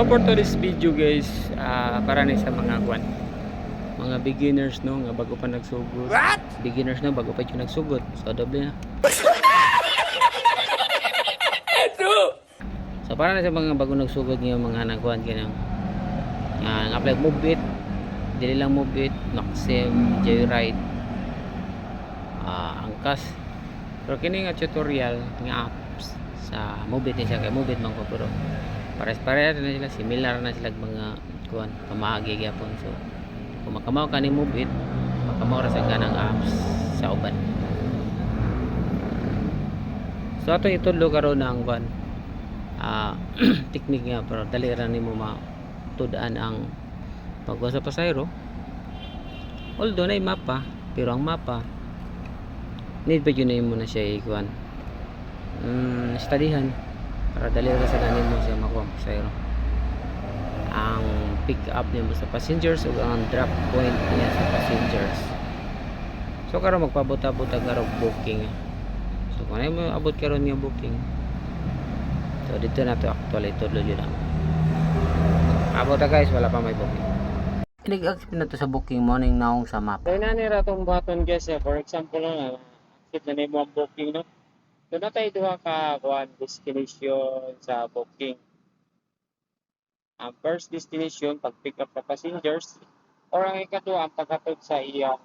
So for today's video guys, para ni sa mga beginners no nga bago pa nagsugod. What? Beginners no bago pa yung nagsugod. So doble na. So para na sa mga bago nagsugod nga mga nagkuan kanang apply Move-It, dili lang Move-It, Maxim, Joyride, Angkas. Pero kini nga tutorial nga apps sa Move-It ni siya kay Move-It man ko pero pares-pares na sila, similar na sila mga kuan pamahagi gyapon. So kung makamaw ka ni Move-It, makamaw ra sa ganang apps sa uban. So ato itudlo karon ang kuan technique nga pero dali ra nimo matudaan ang pagkuha sa pasayro. Although na mapa, pero ang mapa need pa yun mo na siya ikuan studyhan para dali ra sa ganin mo siya makuha ang pasayro, ang pick up niya mo sa passengers o ang drop point niya sa passengers. So karon magpabuta-buta karong booking. So kung ano mo abot karon nga booking, so dito na to actually ito luli lang abot na guys, wala pa may booking. Nag-active na to sa booking morning naong sa map. Kaya na nira itong button guys for example na active na nimo ang booking no. So na tayo duha ka kuan destination sa booking. Ang first destination pag pick up ka passengers or ang ikaduha ang paghatod sa iyang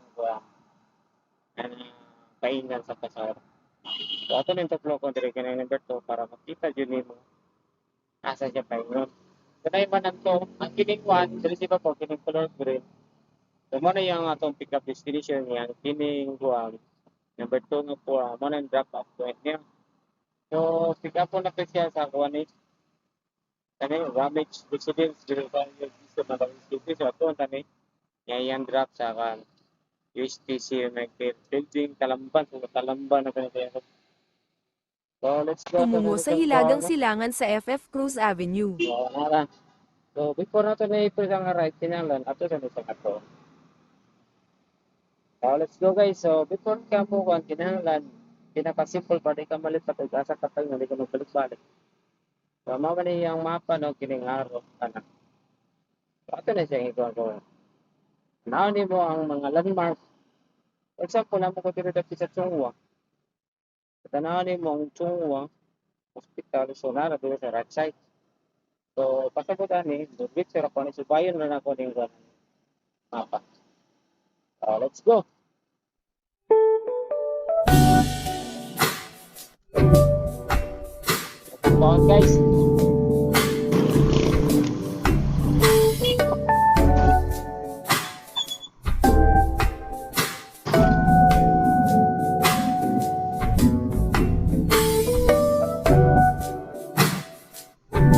kainan sa pasahero. So ato nang tuklo ko dire kanang number 2 para makita jud nimo asa siya paingon. So na man to ang kining one dili siya po kining color green. So mo na yung atong pick up destination niya kining number 2 nga po mo na drop off point niya. So pick up po na to siya sa kuan ni kani Ramage Residence diri sa gusto na ba city so ato tani yang drop sa kan USTC United Building Talamban so Talamban na kanila. So let's go. Tumungo sa Hilagang Silangan sa FF Cruz Avenue. So before nato na ito sa right tinalan ato sa isang ato. So let's go guys. So before ka mo kan tinalan pinaka-simple pa di ka malit patay asa ka tayo hindi ka magbalik-balik. So mao man yung mapa no kining araw kana. So ato na siya ito ko. Now ni mo ang mga landmark. For example, namo ko dito sa Chungwa. Tanaw ni mo ang Chungwa Hospital so nara dito sa right side. So pasabot ani, dubit sira ko ni subayon na nako ning mapa. Let's go. Come on guys.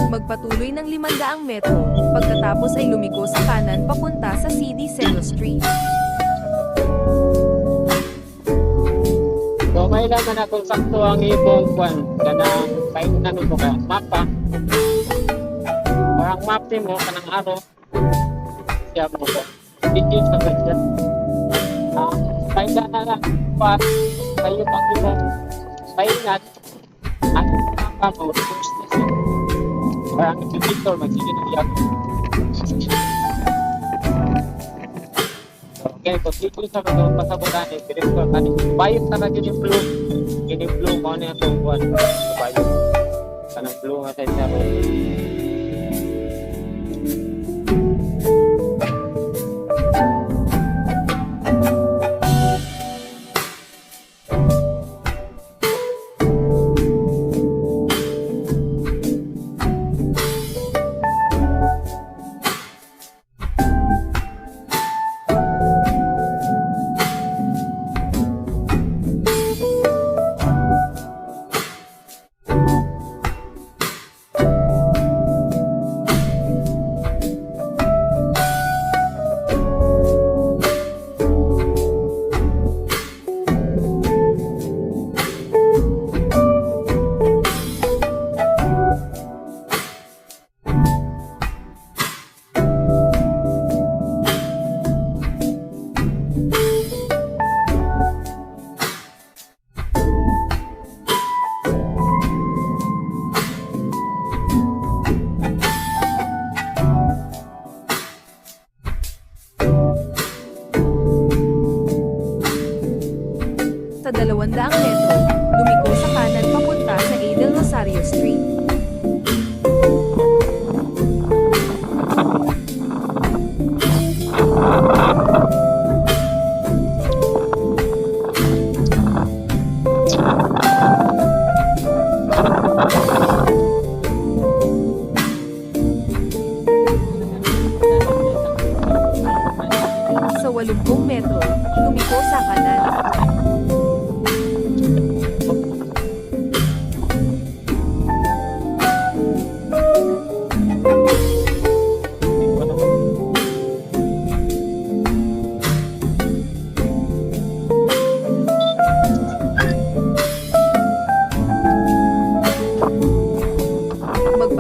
Magpatuloy ng 500 metro, pagkatapos ay lumiko sa kanan papunta sa CD Celo Street. So kailangan akong sakto ang ibong kwan kanang paingnan mo ka mapa. Parang map mo kanang araw. Siya mo ko. Dito sa budget. Kailangan na pa kayo pag-ibo. Paingat at mapa mo first lesson. Parang ito Victor magsige na yan. Okay, kung dito sa mga pasabunan eh, direktor tani bayot na rin yung blue. Yung blue mo na itong buwan. Bayot. Kanang blue nga tayo sa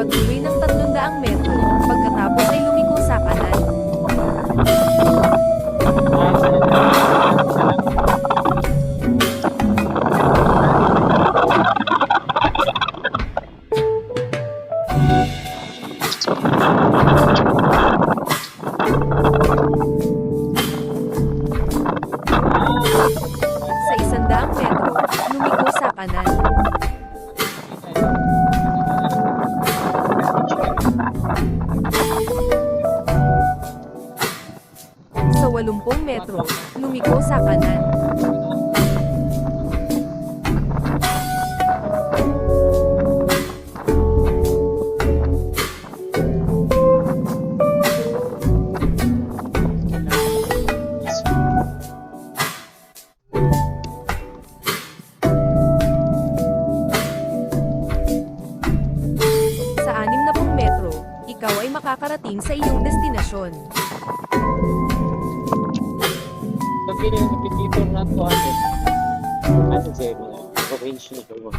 pagtuloy ng 300 metro, pagkatapos ay lumiko sa kanan. Sa 100 metro, lumiko sa kanan. Sa 80 metro, lumiko sa kanan. Sa 60 metro, ikaw ay makakarating sa iyong destinasyon. Pagkili yung repetitor na to, ano siya, province nito. Ito.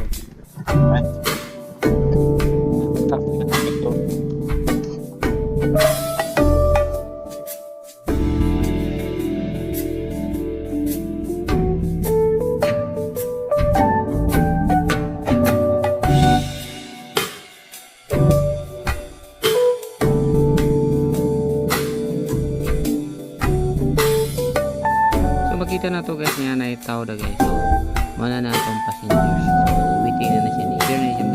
So makita na to guys nga na itaw da guys. So muna na itong passengers. So waiting na siya ni. Here na siya